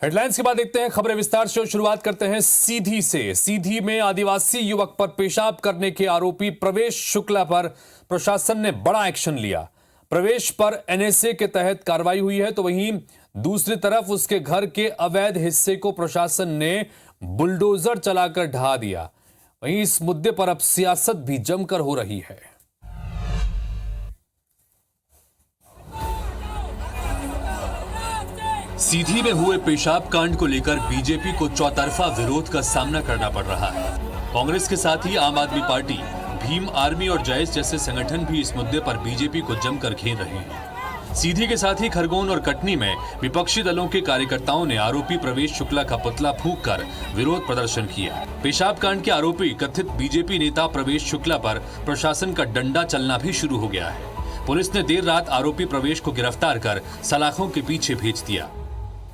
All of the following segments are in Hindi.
हेडलाइंस के बाद देखते हैं खबरें विस्तार से और शुरुआत करते हैं सीधी से। सीधी में आदिवासी युवक पर पेशाब करने के आरोपी प्रवेश शुक्ला पर प्रशासन ने बड़ा एक्शन लिया। प्रवेश पर एनएसए के तहत कार्रवाई हुई है, तो वहीं दूसरी तरफ उसके घर के अवैध हिस्से को प्रशासन ने बुलडोजर चलाकर ढहा दिया। वहीं इस मुद्दे पर अब सियासत भी जमकर हो रही है। सीधी में हुए पेशाब कांड को लेकर बीजेपी को चौतरफा विरोध का सामना करना पड़ रहा है। कांग्रेस के साथ ही आम आदमी पार्टी, भीम आर्मी और जैश जैसे संगठन भी इस मुद्दे पर बीजेपी को जमकर घेर रहे हैं। सीधी के साथ ही खरगोन और कटनी में विपक्षी दलों के कार्यकर्ताओं ने आरोपी प्रवेश शुक्ला का पुतला फूंककर विरोध प्रदर्शन किया। पेशाब कांड के आरोपी कथित बीजेपी नेता प्रवेश शुक्ला पर प्रशासन का डंडा चलना भी शुरू हो गया है। पुलिस ने देर रात आरोपी प्रवेश को गिरफ्तार कर सलाखों के पीछे भेज दिया,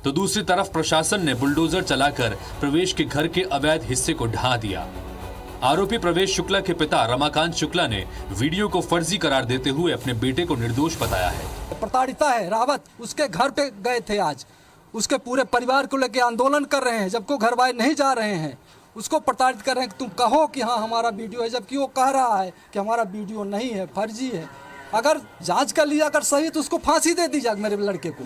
तो दूसरी तरफ प्रशासन ने बुलडोजर चलाकर प्रवेश के घर के अवैध हिस्से को ढहा दिया। आरोपी प्रवेश शुक्ला के पिता रमाकांत शुक्ला ने वीडियो को फर्जी करार देते हुए अपने बेटे को निर्दोष बताया है। प्रताड़िता है रावत, उसके घर पे गए थे आज, उसके पूरे परिवार को लेकर आंदोलन कर रहे हैं, जबकि घर वाले नहीं जा रहे हैं, उसको प्रताड़ित कर रहे हैं कि तुम कहो कि हाँ हमारा वीडियो है, जबकि वो कह रहा है कि हमारा वीडियो नहीं है, फर्जी है। अगर जांच कर लिया अगर सही तो उसको फांसी दे दी जाए मेरे लड़के को,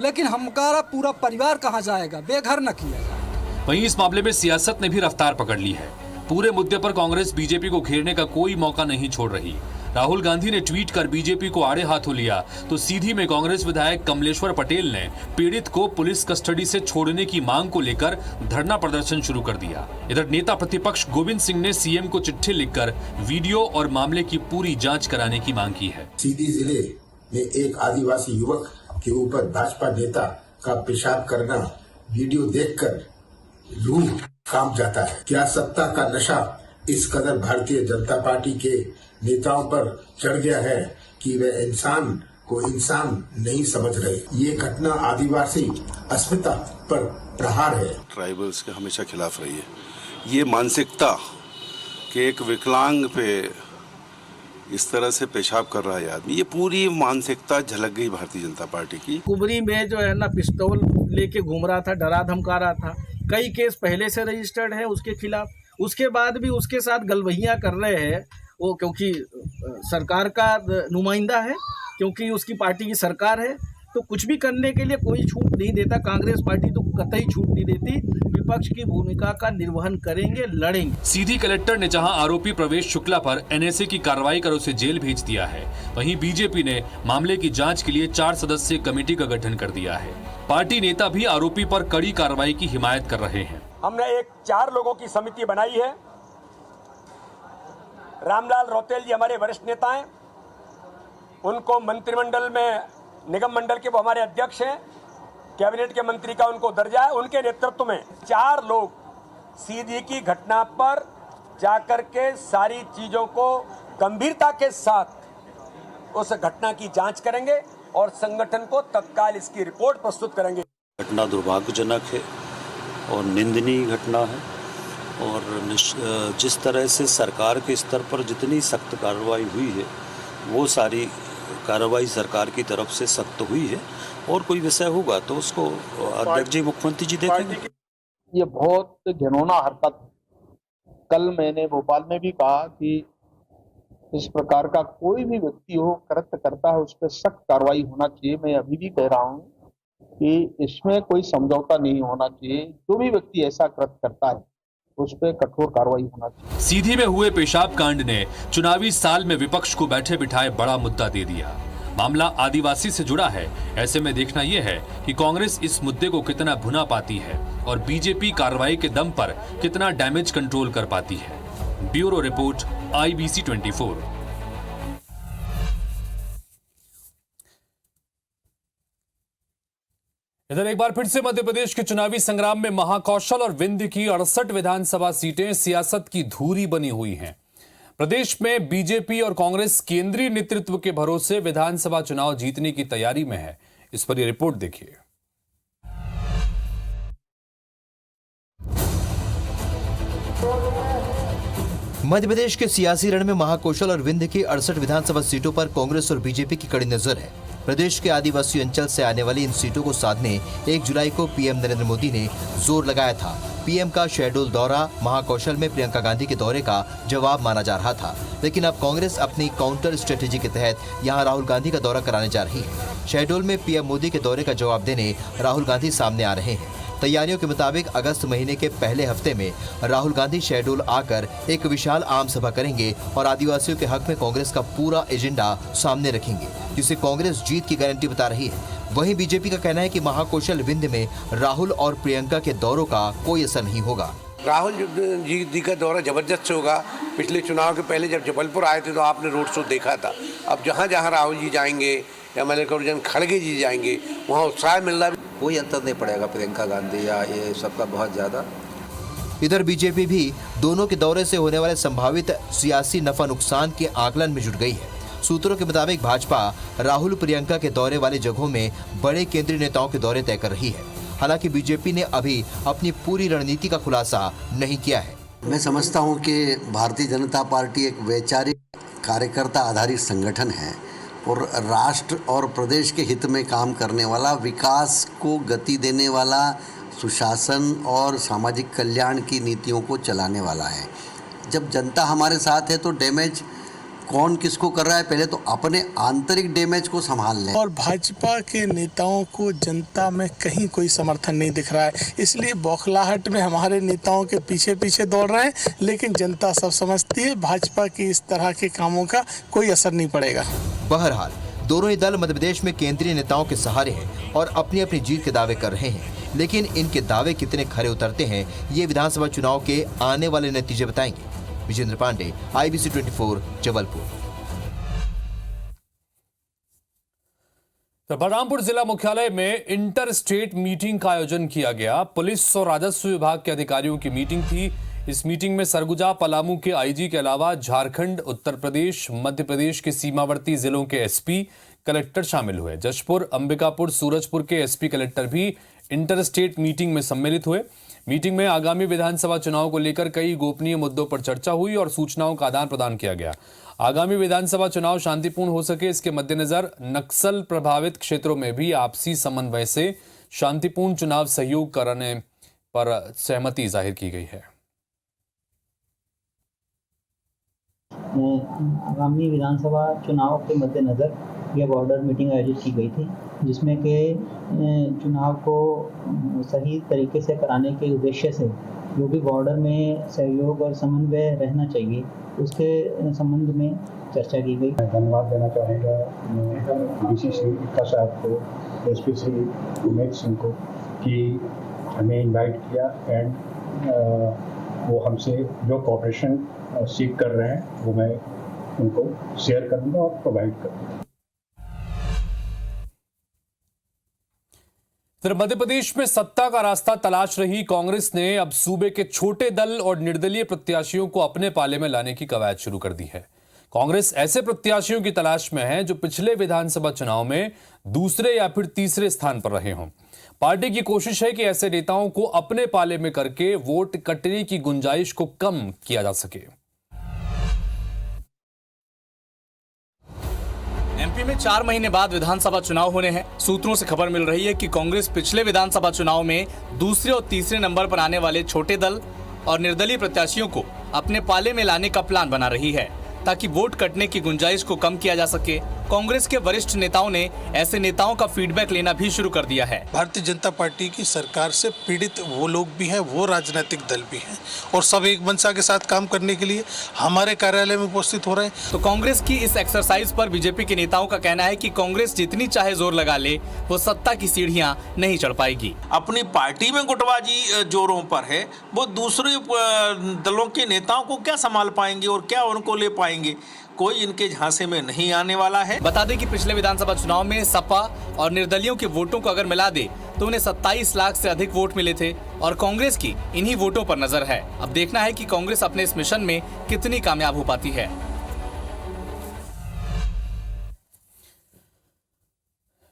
लेकिन हमारा पूरा परिवार कहाँ जाएगा, बेघर न किया। वहीं इस मामले में सियासत ने भी रफ्तार पकड़ ली है। पूरे मुद्दे पर कांग्रेस बीजेपी को घेरने का कोई मौका नहीं छोड़ रही। राहुल गांधी ने ट्वीट कर बीजेपी को आड़े हाथों लिया, तो सीधी में कांग्रेस विधायक कमलेश्वर पटेल ने पीड़ित को पुलिस कस्टडी से छोड़ने की मांग को लेकर धरना प्रदर्शन शुरू कर दिया। इधर नेता प्रतिपक्ष गोविंद सिंह ने सीएम को चिट्ठी लिखकर वीडियो और मामले की पूरी जांच कराने की मांग की है। सीधी जिले में एक आदिवासी युवक के ऊपर भाजपा नेता का पेशाब करना वीडियो देखकर रूह कांप जाता है। क्या सत्ता का नशा इस कदर भारतीय जनता पार्टी के नेताओं पर चढ़ गया है कि वे इंसान को इंसान नहीं समझ रहे। ये घटना आदिवासी अस्मिता पर प्रहार है। ट्राइबल्स के हमेशा खिलाफ रही है ये मानसिकता कि एक विकलांग पे इस तरह से पेशाब कर रहा है आदमी, ये पूरी मानसिकता झलक गई भारतीय जनता पार्टी की। कुबरी में जो है ना पिस्तौल लेके घूम रहा था, डरा धमका रहा था। कई केस पहले से रजिस्टर्ड है उसके खिलाफ, उसके बाद भी उसके साथ गलवहियाँ कर रहे हैं वो, क्योंकि सरकार का नुमाइंदा है, क्योंकि उसकी पार्टी की सरकार है, तो कुछ भी करने के लिए कोई छूट नहीं देता। कांग्रेस पार्टी तो कतई छूट नहीं देती। विपक्ष की भूमिका का निर्वहन करेंगे, लड़ेंगे। सीधी कलेक्टर ने जहां आरोपी प्रवेश शुक्ला पर एनएसए की कार्रवाई कर उसे जेल भेज दिया है, वहीं बीजेपी ने मामले की जांच के लिए 4 सदस्यीय कमेटी का गठन कर दिया है। पार्टी नेता भी आरोपी पर कड़ी कार्रवाई की हिमायत कर रहे हैं। हमने एक 4 लोगों की समिति बनाई है। रामलाल रौतेल जी हमारे वरिष्ठ नेता हैं, उनको मंत्रिमंडल में, निगम मंडल के वो हमारे अध्यक्ष हैं, कैबिनेट के मंत्री का उनको दर्जा है। उनके नेतृत्व में 4 लोग सीधी की घटना पर जाकर के सारी चीजों को गंभीरता के साथ उस घटना की जांच करेंगे और संगठन को तत्काल इसकी रिपोर्ट प्रस्तुत करेंगे। घटना दुर्भाग्यजनक है और निंदनीय घटना है, और जिस तरह से सरकार के स्तर पर जितनी सख्त कार्रवाई हुई है वो सारी कार्रवाई सरकार की तरफ से सख्त हुई है, और कोई विषय होगा तो उसको अध्यक्ष जी, मुख्यमंत्री जी देखेंगे। ये बहुत घिनौना हरकत। कल मैंने भोपाल में भी कहा कि इस प्रकार का कोई भी व्यक्ति हो कृत्य करता है उस पर सख्त कार्रवाई होना चाहिए। मैं अभी भी कह रहा हूँ कि इसमें कोई समझौता नहीं होना चाहिए। जो भी व्यक्ति ऐसा कृत्य करता है उस पर कठोर कार्रवाई होना चाहिए। सीधी में हुए पेशाब कांड ने चुनावी साल में विपक्ष को बैठे बिठाए बड़ा मुद्दा दे दिया। मामला आदिवासी से जुड़ा है, ऐसे में देखना यह है कि कांग्रेस इस मुद्दे को कितना भुना पाती है और बीजेपी कार्रवाई के दम पर कितना डैमेज कंट्रोल कर पाती है। Bureau report, IBC 24। इधर एक बार फिर से मध्य प्रदेश के चुनावी संग्राम में महाकौशल और विंध्य की 68 विधानसभा सीटें सियासत की धुरी बनी हुई हैं। प्रदेश में बीजेपी और कांग्रेस केंद्रीय नेतृत्व के भरोसे विधानसभा चुनाव जीतने की तैयारी में है। इस पर यह रिपोर्ट देखिए। मध्य प्रदेश के सियासी रण में महाकौशल और विंध्य की 68 विधानसभा सीटों पर कांग्रेस और बीजेपी की कड़ी नजर है। प्रदेश के आदिवासी अंचल से आने वाली इन सीटों को साधने 1 जुलाई को पीएम नरेंद्र मोदी ने जोर लगाया था। पीएम का शहडोल दौरा महाकौशल में प्रियंका गांधी के दौरे का जवाब माना जा रहा था, लेकिन अब कांग्रेस अपनी काउंटर स्ट्रेटेजी के तहत यहां राहुल गांधी का दौरा कराने जा रही है। शहडोल में पीएम मोदी के दौरे का जवाब देने राहुल गांधी सामने आ रहे हैं। तैयारियों के मुताबिक अगस्त महीने के पहले हफ्ते में राहुल गांधी शहडोल आकर एक विशाल आम सभा करेंगे और आदिवासियों के हक में कांग्रेस का पूरा एजेंडा सामने रखेंगे, जिसे कांग्रेस जीत की गारंटी बता रही है। वहीं बीजेपी का कहना है कि महाकौशल विंध्य में राहुल और प्रियंका के दौरों का कोई असर नहीं होगा। राहुल जी का दौरा जबरदस्त होगा। पिछले चुनाव के पहले जब जबलपुर आए थे तो आपने रोड शो देखा था। अब जहाँ जहाँ राहुल जी जाएंगे या मल्लिकार्जुन खड़गे जी जाएंगे वहाँ उत्साह मिल रहा है। कोई अंतर नहीं पड़ेगा प्रियंका गांधी या ये सबका बहुत ज़्यादा। इधर बीजेपी भी दोनों के दौरे से होने वाले संभावित सियासी नफा नुकसान के आकलन में जुट गई है। सूत्रों के मुताबिक भाजपा राहुल प्रियंका के दौरे वाली जगहों में बड़े केंद्रीय नेताओं के दौरे तय कर रही है। हालांकि बीजेपी ने अभी अपनी पूरी रणनीति का खुलासा नहीं किया है। मैं समझता हूं कि भारतीय जनता पार्टी एक वैचारिक कार्यकर्ता आधारित संगठन है और राष्ट्र और प्रदेश के हित में काम करने वाला, विकास को गति देने वाला, सुशासन और सामाजिक कल्याण की नीतियों को चलाने वाला है। जब जनता हमारे साथ है तो डैमेज कौन किसको कर रहा है, पहले तो अपने आंतरिक डैमेज को संभाल लें। और भाजपा के नेताओं को जनता में कहीं कोई समर्थन नहीं दिख रहा है, इसलिए बौखलाहट में हमारे नेताओं के पीछे पीछे दौड़ रहे हैं, लेकिन जनता सब समझती है भाजपा की इस तरह के कामों का कोई असर नहीं पड़ेगा। बहरहाल दोनों ही दल मध्य प्रदेश में केंद्रीय नेताओं के सहारे हैं और अपनी अपनी जीत के दावे कर रहे हैं, लेकिन इनके दावे कितने खरे उतरते हैं ये विधानसभा चुनाव के आने वाले नतीजे बताएंगे। विजेंद्र पांडे, IBC 24, जबलपुर। तो बलरामपुर जिला मुख्यालय में इंटर स्टेट मीटिंग का आयोजन किया गया। पुलिस और राजस्व विभाग के अधिकारियों की मीटिंग थी। इस मीटिंग में सरगुजा पलामू के IG के अलावा झारखंड, उत्तर प्रदेश, मध्य प्रदेश के सीमावर्ती जिलों के SP, कलेक्टर शामिल हुए। जशपुर, अंबिकापुर, सूरजपुर के SP कलेक्टर भी इंटर स्टेट मीटिंग में सम्मिलित हुए। मीटिंग में आगामी विधानसभा चुनाव को लेकर कई गोपनीय मुद्दों पर चर्चा हुई और सूचनाओं का आदान प्रदान किया गया। आगामी विधानसभा चुनाव शांतिपूर्ण हो सके, इसके मद्देनजर नक्सल प्रभावित क्षेत्रों में भी आपसी समन्वय से शांतिपूर्ण चुनाव सहयोग कराने पर सहमति जाहिर की गई है। आगामी विधानसभा चुनाव के मद्देनज़र यह बॉर्डर मीटिंग आयोजित की गई थी, जिसमें कि चुनाव को सही तरीके से कराने के उद्देश्य से जो भी बॉर्डर में सहयोग और समन्वय रहना चाहिए उसके संबंध में चर्चा की गई। धन्यवाद देना चाहूँगा DC श्री इक्का साहब को, SP श्री उमेश सिंह को कि हमें इनवाइट किया एंड वो हमसे जो कोऑपरेशन सीख कर रहे हैं वो मैं उनको शेयर करूँगा और प्रोवाइड करूँगा। फिर मध्य प्रदेश में सत्ता का रास्ता तलाश रही कांग्रेस ने अब सूबे के छोटे दल और निर्दलीय प्रत्याशियों को अपने पाले में लाने की कवायद शुरू कर दी है। कांग्रेस ऐसे प्रत्याशियों की तलाश में है जो पिछले विधानसभा चुनाव में दूसरे या फिर तीसरे स्थान पर रहे हों। पार्टी की कोशिश है कि ऐसे नेताओं को अपने पाले में करके वोट कटने की गुंजाइश को कम किया जा सके। MP में 4 महीने बाद विधानसभा चुनाव होने हैं। सूत्रों से खबर मिल रही है कि कांग्रेस पिछले विधानसभा चुनाव में दूसरे और तीसरे नंबर पर आने वाले छोटे दल और निर्दलीय प्रत्याशियों को अपने पाले में लाने का प्लान बना रही है ताकि वोट कटने की गुंजाइश को कम किया जा सके। कांग्रेस के वरिष्ठ नेताओं ने ऐसे नेताओं का फीडबैक लेना भी शुरू कर दिया है। भारतीय जनता पार्टी की सरकार से पीड़ित वो लोग भी हैं, वो राजनीतिक दल भी हैं और सब एक मंशा के साथ काम करने के लिए हमारे कार्यालय में उपस्थित हो रहे हैं। तो कांग्रेस की इस एक्सरसाइज पर बीजेपी के नेताओं का कहना है कि कांग्रेस जितनी चाहे जोर लगा ले वो सत्ता की सीढ़ियां नहीं चढ़ पाएगी। अपनी पार्टी में गुटबाजी जोरों पर है, वो दूसरे दलों के नेताओं को क्या संभाल पाएंगे और क्या उनको ले पाएंगे, कोई इनके झांसे में नहीं आने वाला है। बता दें कि पिछले विधानसभा चुनाव में सपा और निर्दलियों के वोटों को अगर मिला दे तो उन्हें 27 लाख से अधिक वोट मिले थे और कांग्रेस की इन्हीं वोटों पर नजर है। अब देखना है कि कांग्रेस अपने इस मिशन में कितनी कामयाब हो पाती है।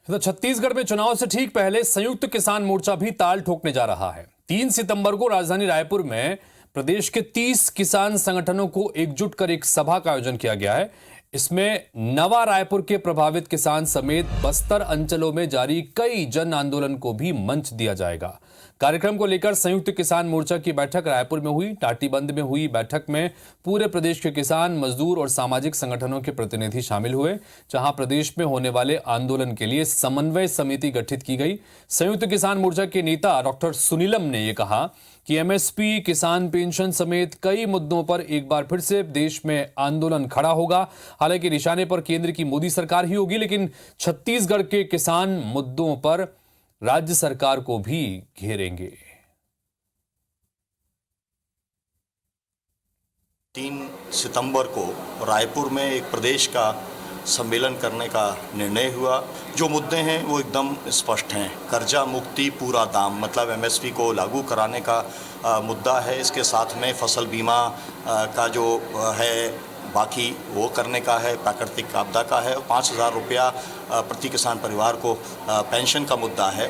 तो छत्तीसगढ़ में चुनाव से ठीक पहले संयुक्त किसान मोर्चा भी ताल ठोकने जा रहा है। 3 सितंबर को राजधानी रायपुर में प्रदेश के 30 किसान संगठनों को एकजुट कर एक सभा का आयोजन किया गया है। इसमें नवा रायपुर के प्रभावित किसान समेत बस्तर अंचलों में जारी कई जन आंदोलन को भी मंच दिया जाएगा। कार्यक्रम को लेकर संयुक्त किसान मोर्चा की बैठक रायपुर में हुई। टाटीबंध में हुई बैठक में पूरे प्रदेश के किसान, मजदूर और सामाजिक संगठनों के प्रतिनिधि शामिल हुए, जहां प्रदेश में होने वाले आंदोलन के लिए समन्वय समिति गठित की गई। संयुक्त किसान मोर्चा के नेता डॉक्टर सुनीलम ने यह कहा कि एमएसपी, किसान पेंशन समेत कई मुद्दों पर एक बार फिर से देश में आंदोलन खड़ा होगा। हालांकि निशाने पर केंद्र की मोदी सरकार ही होगी, लेकिन छत्तीसगढ़ के किसान मुद्दों पर राज्य सरकार को भी घेरेंगे। 3 सितंबर को रायपुर में एक प्रदेश का सम्मेलन करने का निर्णय हुआ। जो मुद्दे हैं वो एकदम स्पष्ट हैं। कर्जा मुक्ति, पूरा दाम मतलब एमएसपी को लागू कराने का मुद्दा है। इसके साथ में फसल बीमा का जो है बाकी वो करने का है, प्राकृतिक आपदा का है। 5,000 रुपया प्रति किसान परिवार को पेंशन का मुद्दा है।